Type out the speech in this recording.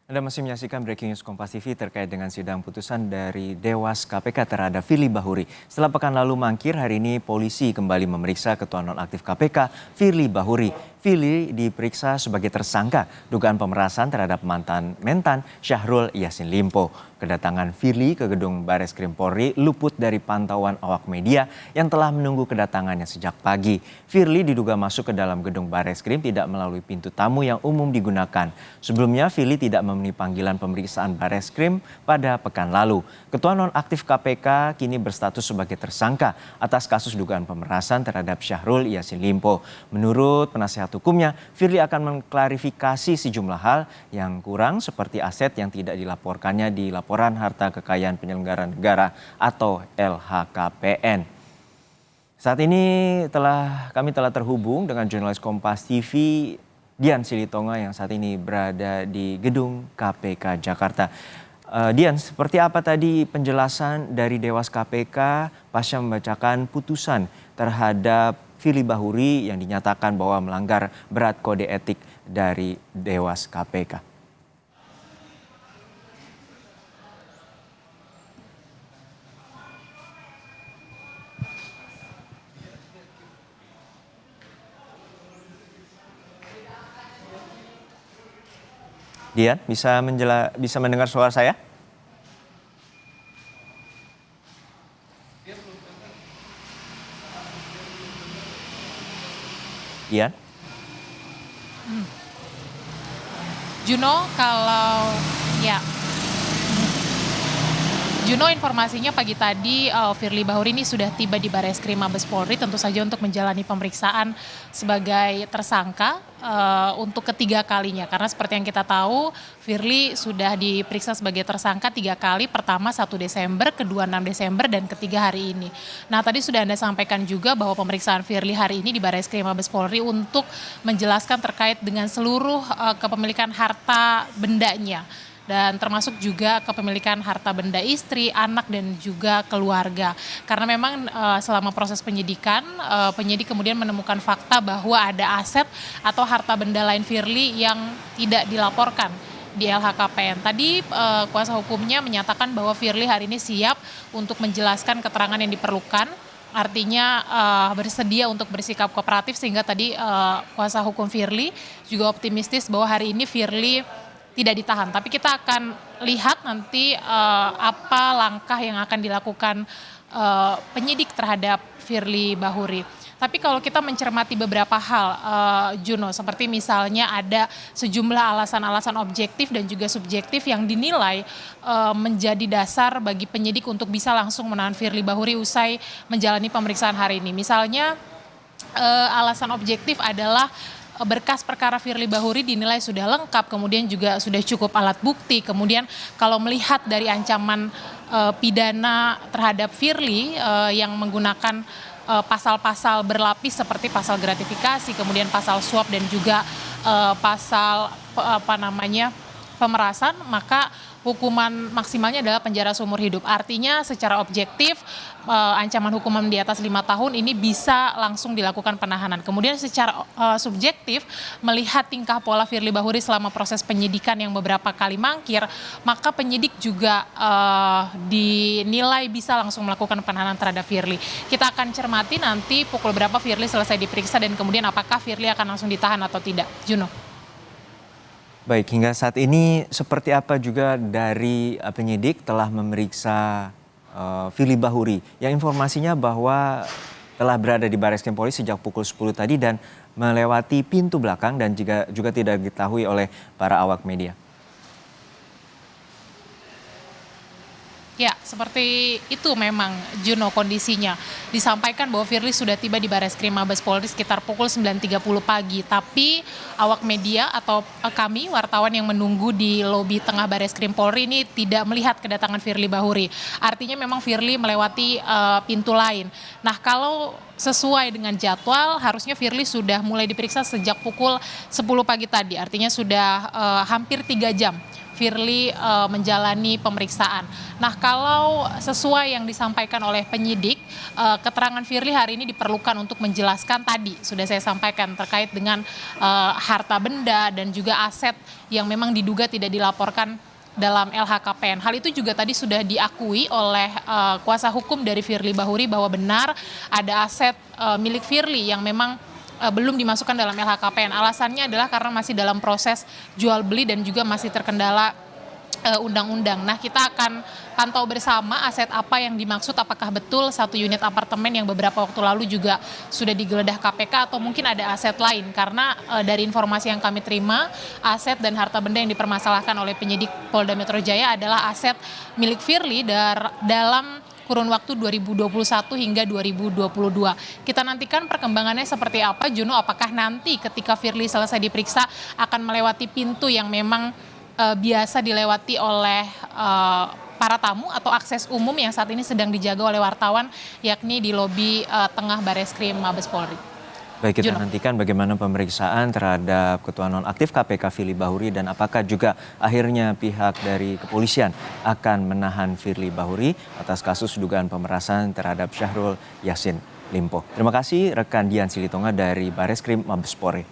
Anda masih menyaksikan Breaking News Kompas TV terkait dengan sidang putusan dari Dewas KPK terhadap Firly Bahuri. Setelah pekan lalu mangkir, hari ini polisi kembali memeriksa Ketua Nonaktif KPK, Firly Bahuri. Firly diperiksa sebagai tersangka dugaan pemerasan terhadap mantan Mentan Syahrul Yassin Limpo. Kedatangan Firly ke gedung Bareskrim Polri luput dari pantauan awak media yang telah menunggu kedatangannya sejak pagi. Firly diduga masuk ke dalam gedung Bareskrim tidak melalui pintu tamu yang umum digunakan. Sebelumnya Firly tidak memenuhi panggilan pemeriksaan Bareskrim pada pekan lalu. Ketua Nonaktif KPK kini berstatus sebagai tersangka atas kasus dugaan pemerasan terhadap Syahrul Yassin Limpo. Menurut penasihat hukumnya, Firly akan mengklarifikasi sejumlah hal yang kurang seperti aset yang tidak dilaporkannya di Laporan Harta Kekayaan Penyelenggara Negara atau LHKPN. Saat ini kami telah terhubung dengan jurnalis Kompas TV Dian Silitonga yang saat ini berada di gedung KPK Jakarta. Dian, seperti apa tadi penjelasan dari Dewas KPK pasca membacakan putusan terhadap Firly Bahuri yang dinyatakan bahwa melanggar berat kode etik dari Dewas KPK? Dian, bisa mendengar suara saya? Dian? Juno, Juno, informasinya pagi tadi Firly Bahuri ini sudah tiba di Bareskrim Mabes Polri tentu saja untuk menjalani pemeriksaan sebagai tersangka untuk ketiga kalinya. Karena seperti yang kita tahu, Firly sudah diperiksa sebagai tersangka 3 kali, pertama 1 Desember, kedua 6 Desember, dan ketiga hari ini. Nah, tadi sudah Anda sampaikan juga bahwa pemeriksaan Firly hari ini di Bareskrim Mabes Polri untuk menjelaskan terkait dengan seluruh kepemilikan harta bendanya. Dan termasuk juga kepemilikan harta benda istri, anak, dan juga keluarga. Karena memang selama proses penyidikan, penyidik kemudian menemukan fakta bahwa ada aset atau harta benda lain Firly yang tidak dilaporkan di LHKPN. Tadi kuasa hukumnya menyatakan bahwa Firly hari ini siap untuk menjelaskan keterangan yang diperlukan. Artinya bersedia untuk bersikap kooperatif, sehingga tadi kuasa hukum Firly juga optimistis bahwa hari ini Firly tidak ditahan. Tapi kita akan lihat nanti apa langkah yang akan dilakukan penyidik terhadap Firly Bahuri. Tapi kalau kita mencermati beberapa hal, Juno, seperti misalnya ada sejumlah alasan-alasan objektif dan juga subjektif yang dinilai menjadi dasar bagi penyidik untuk bisa langsung menahan Firly Bahuri usai menjalani pemeriksaan hari ini. Misalnya alasan objektif adalah berkas perkara Firly Bahuri dinilai sudah lengkap, kemudian juga sudah cukup alat bukti. Kemudian kalau melihat dari ancaman pidana terhadap Firly yang menggunakan pasal-pasal berlapis seperti pasal gratifikasi, kemudian pasal suap, dan juga pasal pemerasan, maka hukuman maksimalnya adalah penjara seumur hidup. Artinya secara objektif ancaman hukuman di atas 5 tahun ini bisa langsung dilakukan penahanan. Kemudian secara subjektif, melihat tingkah pola Firly Bahuri selama proses penyidikan yang beberapa kali mangkir, maka penyidik juga dinilai bisa langsung melakukan penahanan terhadap Firly. Kita akan cermati nanti pukul berapa Firly selesai diperiksa dan kemudian apakah Firly akan langsung ditahan atau tidak. Juno. Baik, hingga saat ini seperti apa juga dari penyidik telah memeriksa Firly Bahuri yang informasinya bahwa telah berada di Bareskrim Polri sejak pukul 10 tadi dan melewati pintu belakang dan juga tidak diketahui oleh para awak media. Ya, seperti itu memang, Juno, kondisinya. Disampaikan bahwa Firly sudah tiba di Bareskrim Mabes Polri sekitar pukul 9.30 pagi. Tapi awak media atau kami, wartawan yang menunggu di lobi tengah Bareskrim Polri ini tidak melihat kedatangan Firly Bahuri. Artinya memang Firly melewati pintu lain. Nah, kalau sesuai dengan jadwal, harusnya Firly sudah mulai diperiksa sejak pukul 10 pagi tadi. Artinya sudah hampir 3 jam Firly menjalani pemeriksaan. Nah, kalau sesuai yang disampaikan oleh penyidik, keterangan Firly hari ini diperlukan untuk menjelaskan tadi sudah saya sampaikan terkait dengan harta benda dan juga aset yang memang diduga tidak dilaporkan dalam LHKPN. Hal itu juga tadi sudah diakui oleh kuasa hukum dari Firly Bahuri bahwa benar ada aset milik Firly yang memang belum dimasukkan dalam LHKPN. Alasannya adalah karena masih dalam proses jual beli dan juga masih terkendala undang-undang. Nah, kita akan pantau bersama aset apa yang dimaksud, apakah betul satu unit apartemen yang beberapa waktu lalu juga sudah digeledah KPK atau mungkin ada aset lain. Karena dari informasi yang kami terima, aset dan harta benda yang dipermasalahkan oleh penyidik Polda Metro Jaya adalah aset milik Firly dalam kurun waktu 2021 hingga 2022. Kita nantikan perkembangannya seperti apa, Juno, apakah nanti ketika Firly selesai diperiksa akan melewati pintu yang memang biasa dilewati oleh para tamu atau akses umum yang saat ini sedang dijaga oleh wartawan, yakni di lobi tengah Bareskrim Mabes Polri. Baik, kita Juno. nantikan bagaimana pemeriksaan terhadap Ketua Nonaktif KPK Firly Bahuri dan apakah juga akhirnya pihak dari kepolisian akan menahan Firly Bahuri atas kasus dugaan pemerasan terhadap Syahrul Yassin Limpo. Terima kasih rekan Dian Silitonga dari Bareskrim Mabes Polri.